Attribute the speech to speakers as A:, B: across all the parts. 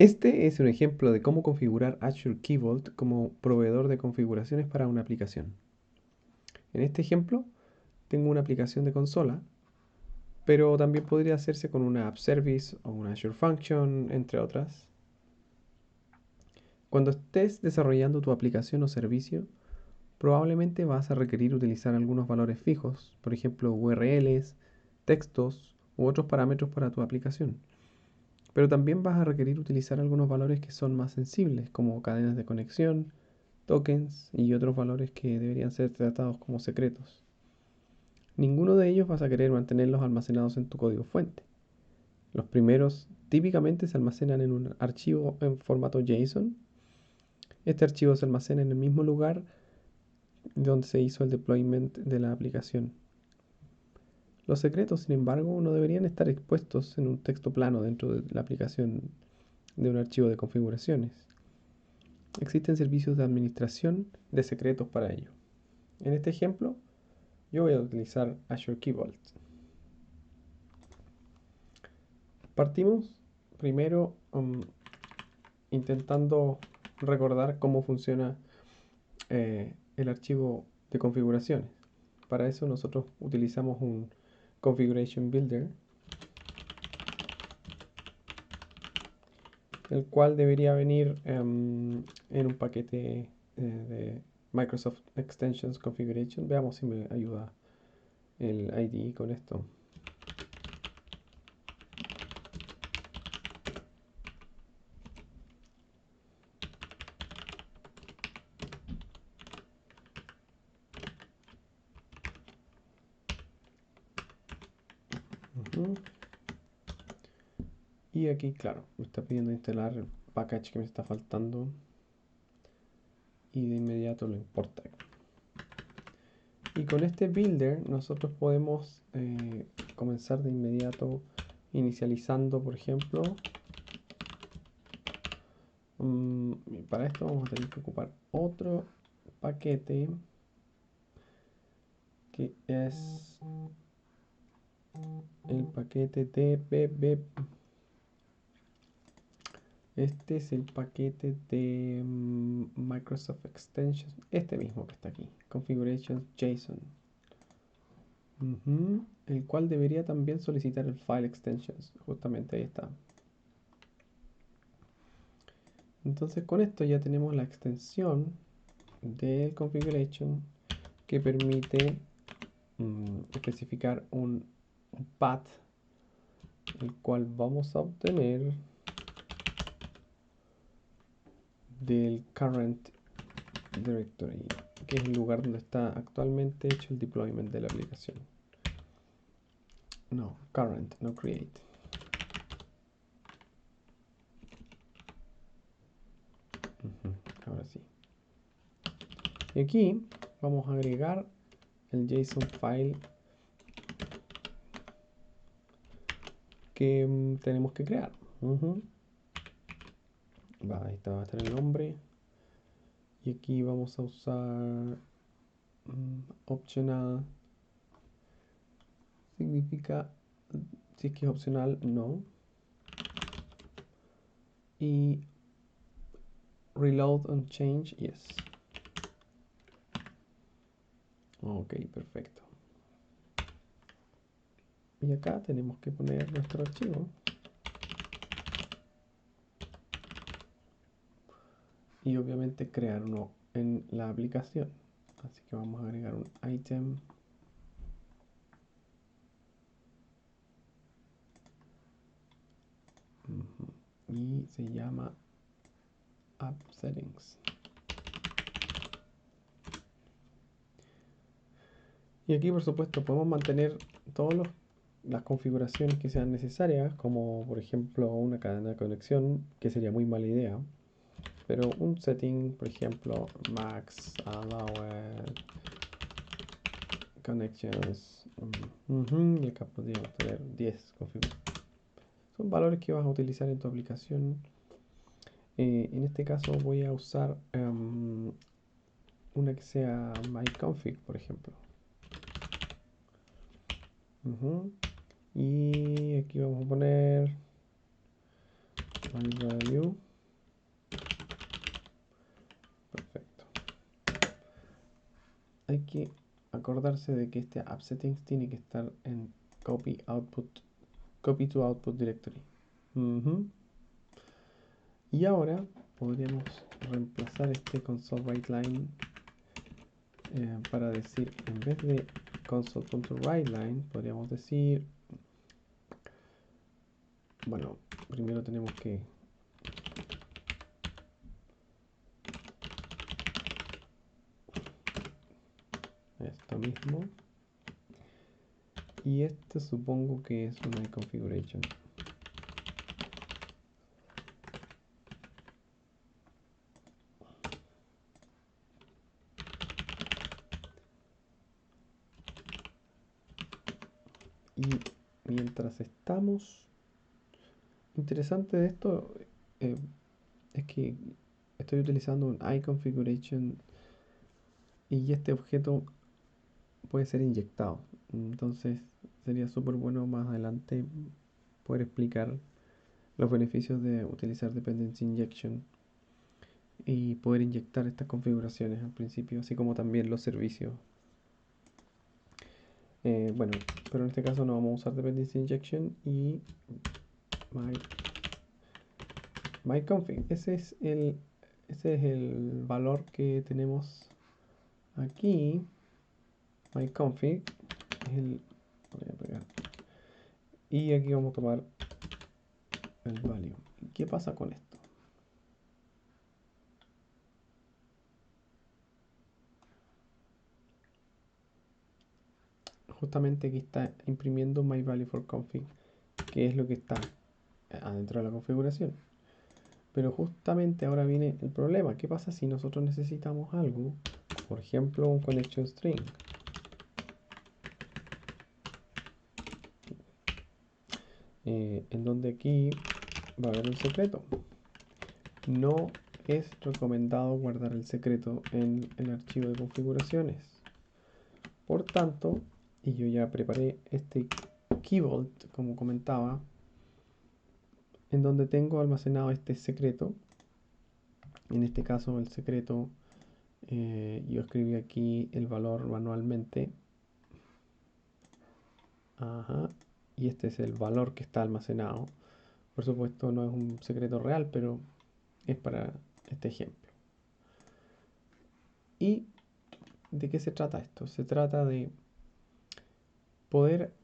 A: Este es un ejemplo de cómo configurar Azure Key Vault como proveedor de configuraciones para una aplicación. En este ejemplo, tengo una aplicación de consola, pero también podría hacerse con una App Service o una Azure Function, entre otras. Cuando estés desarrollando tu aplicación o servicio, probablemente vas a requerir utilizar algunos valores fijos, por ejemplo URLs, textos u otros parámetros para tu aplicación. Pero también vas a requerir utilizar algunos valores que son más sensibles, como cadenas de conexión, tokens y otros valores que deberían ser tratados como secretos. Ninguno de ellos vas a querer mantenerlos almacenados en tu código fuente. Los primeros típicamente se almacenan en un archivo en formato JSON. Este archivo se almacena en el mismo lugar donde se hizo el deployment de la aplicación. Los secretos, sin embargo, no deberían estar expuestos en un texto plano dentro de la aplicación de un archivo de configuraciones. Existen servicios de administración de secretos para ello. En este ejemplo, yo voy a utilizar Azure Key Vault. Partimos primero intentando recordar cómo funciona el archivo de configuraciones. Para eso nosotros utilizamos un Configuration Builder, el cual debería venir en un paquete de Microsoft Extensions Configuration. Veamos si me ayuda el IDE con esto. Y aquí, claro, me está pidiendo instalar el package que me está faltando. Y de inmediato lo importa. Y con este builder nosotros podemos comenzar de inmediato inicializando, por ejemplo. Para esto vamos a tener que ocupar otro paquete que es el paquete DBB. Este es el paquete de Microsoft Extensions, este mismo que está aquí, Configurations JSON, el cual debería también solicitar el File Extensions, justamente ahí está. Entonces con esto ya tenemos la extensión de Configuration que permite especificar un path, el cual vamos a obtener del current directory, que es el lugar donde está actualmente hecho el deployment de la aplicación. No, current, no create. Ahora sí. Y aquí vamos a agregar el JSON file que tenemos que crear. Ahí está, va a estar el nombre. Y aquí vamos a usar optional. Significa si es que es opcional, no. Y reload on change, yes. Ok, perfecto. Y acá tenemos que poner nuestro archivo. Y obviamente crear uno en la aplicación. Así que vamos a agregar un item. Y se llama App Settings. Y aquí por supuesto podemos mantener todas las configuraciones que sean necesarias, como por ejemplo una cadena de conexión, que sería muy mala idea. Pero un setting, por ejemplo, max allowed connections. Y acá podríamos tener 10 configuraciones. Son valores que vas a utilizar en tu aplicación. En este caso voy a usar una que sea myconfig, por ejemplo. Y aquí vamos a poner myValue. Perfecto. Hay que acordarse de que este appsettings tiene que estar en copy to output directory. Y ahora podríamos reemplazar este console.writeLine para decir, en vez de console.writeLine, podríamos decir, bueno, primero tenemos que esto mismo, y este supongo que es una configuration. Y mientras estamos, interesante de esto es que estoy utilizando un iConfiguration y este objeto puede ser inyectado. Entonces sería súper bueno más adelante poder explicar los beneficios de utilizar Dependency Injection y poder inyectar estas configuraciones al principio, así como también los servicios. Bueno, pero en este caso no vamos a usar Dependency Injection y myConfig. Ese es el valor que tenemos aquí. MyConfig es el, voy a pegar. Y aquí vamos a tomar el value. ¿Qué pasa con esto? Justamente aquí está imprimiendo myValueForConfig, que es lo que está adentro de la configuración. Pero justamente ahora viene el problema. ¿Qué pasa si nosotros necesitamos algo? Por ejemplo, un connection string. En donde aquí va a haber un secreto. No es recomendado guardar el secreto en el archivo de configuraciones. Por tanto, y yo ya preparé este keyvault, como comentaba, en donde tengo almacenado este secreto. En este caso el secreto, yo escribí aquí el valor manualmente. Ajá. Y este es el valor que está almacenado. Por supuesto no es un secreto real, pero es para este ejemplo. ¿Y de qué se trata esto? Se trata de poder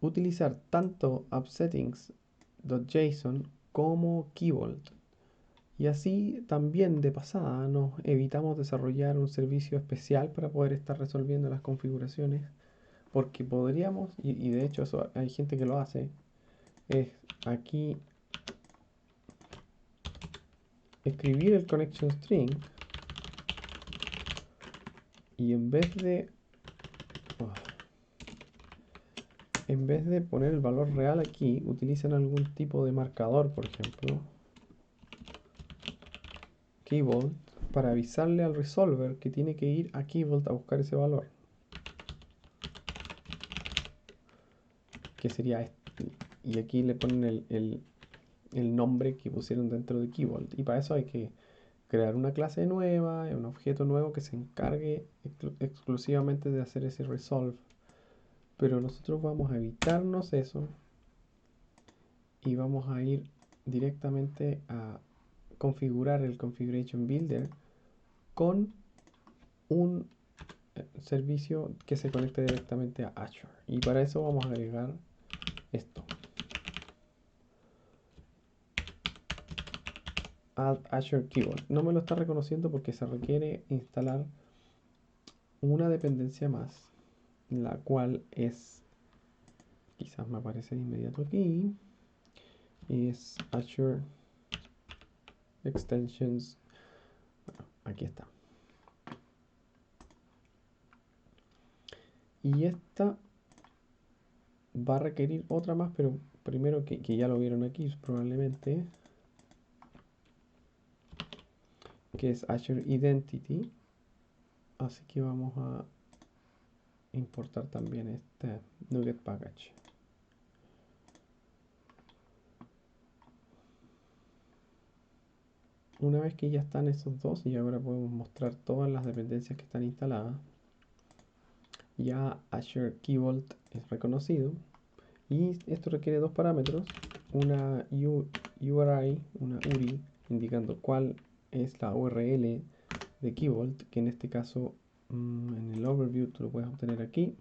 A: utilizar tanto appsettings.json como keyvault. Y así también de pasada nos evitamos desarrollar un servicio especial para poder estar resolviendo las configuraciones, porque podríamos, y de hecho eso hay gente que lo hace, es aquí escribir el connection string y en vez de poner el valor real aquí, utilizan algún tipo de marcador, por ejemplo, keyvault, para avisarle al resolver que tiene que ir a keyvault a buscar ese valor, que sería este. Y aquí le ponen el nombre que pusieron dentro de keyvault. Y para eso hay que crear una clase nueva, un objeto nuevo que se encargue exclusivamente de hacer ese resolve. Pero nosotros vamos a evitarnos eso y vamos a ir directamente a configurar el Configuration Builder con un servicio que se conecte directamente a Azure. Y para eso vamos a agregar esto. Add Azure Keyboard. No me lo está reconociendo porque se requiere instalar una dependencia más, la cual es, quizás me aparece de inmediato aquí, es Azure Extensions. Bueno, aquí está. Y esta va a requerir otra más, pero primero que ya lo vieron aquí probablemente, que es Azure Identity. Así que vamos a importar también este NuGet package. Una vez que ya están esos dos y ahora podemos mostrar todas las dependencias que están instaladas, ya Azure Key Vault es reconocido y esto requiere dos parámetros, una URI, una URI, indicando cuál es la URL de Key Vault, que en este caso en el overview tú lo puedes obtener aquí,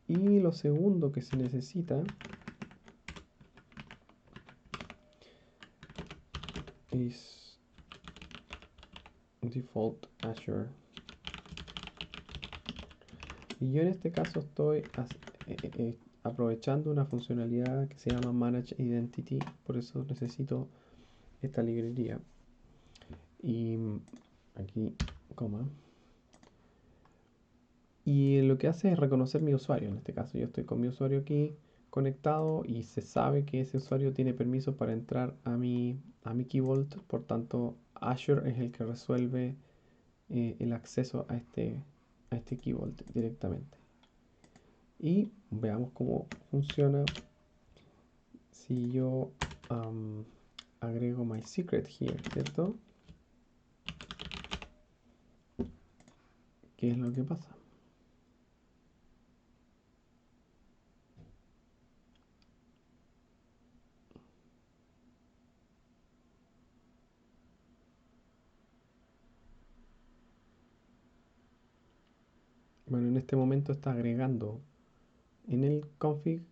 A: y lo segundo que se necesita es default Azure. Y yo en este caso estoy aprovechando una funcionalidad que se llama Manage Identity, por eso necesito esta librería. Y aquí, coma. Y lo que hace es reconocer mi usuario. En este caso yo estoy con mi usuario aquí conectado y se sabe que ese usuario tiene permiso para entrar a mi Key Vault. Por tanto, Azure es el que resuelve el acceso a este Key Vault directamente. Y veamos cómo funciona si yo agrego my secret here, ¿cierto? ¿Qué es lo que pasa? Bueno, en este momento está agregando en el config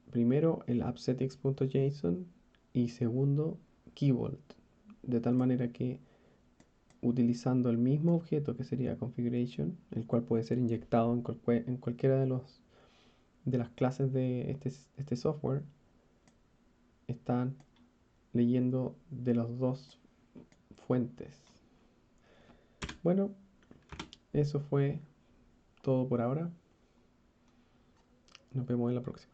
A: primero el appsettings.json y segundo Key Vault, de tal manera que utilizando el mismo objeto que sería configuration, el cual puede ser inyectado en cualquiera de las clases de este software, están leyendo de los dos fuentes. Bueno, eso fue todo por ahora. Nos vemos en la próxima.